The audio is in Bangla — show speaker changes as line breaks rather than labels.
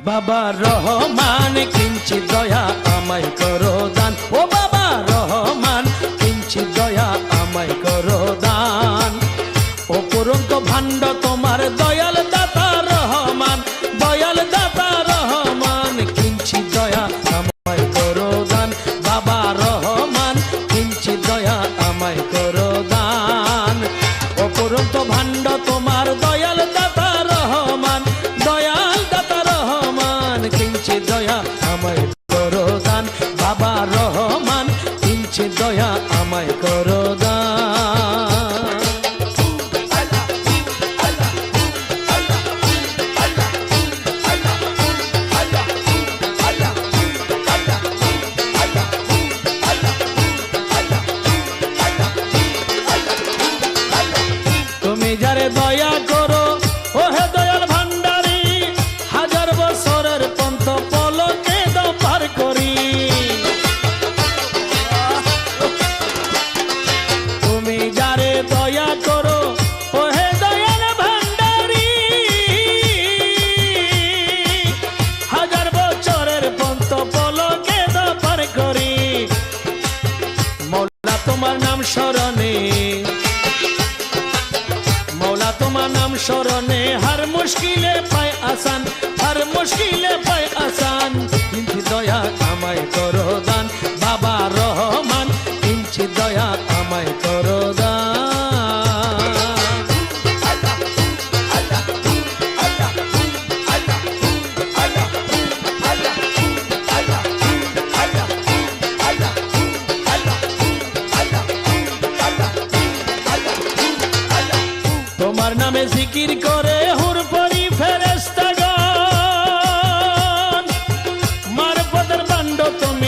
বাবা রহমান কিঞ্চিত দয়া আমায় করো দান, ও বাবা রহমান কিঞ্চিত দয়া আমায় করো দান। অপরন্ত ভাণ্ড তোমার দয়াল দাতা রহমান, দয়াল দাতা রহমান কিঞ্চিত দয়া আমায় করো দান। বাবা রহমান কিঞ্চিত দয়া আমায় করো দান। অপরন্ত ভাণ্ড তোমার দয়াল দাতা রহমান, দয়াল দাতা রহমান কিঞ্চিত দয়া আমায় করো দান। বাবা রহমান কিঞ্চিত দয়া আমায় করো দান। তুমি যারে দয়া করো ও হে দয়াল ভান্ডারী, হাজার বছরের পন্থ পলকে দাও পার করি। তুমি যারে দয়া করো ও হে দয়াল ভান্ডারী, হাজার বছরের পন্থ পলকে দাও পার করি। মওলা তোমার নাম স্মরণে, মৌলা তোমার নাম স্মরণে হর মুশকিলে পায় আসান, হর মুশকিলে পায় আসান। কিঞ্চিত দয়া আমায় করো দান। বাবা রহমান কিঞ্চিত দয়া আমায় করো দান। তোমার নামে জিকির করে হুর পরি ফেরেশতাগণ, মারফতের বান্ড তুমি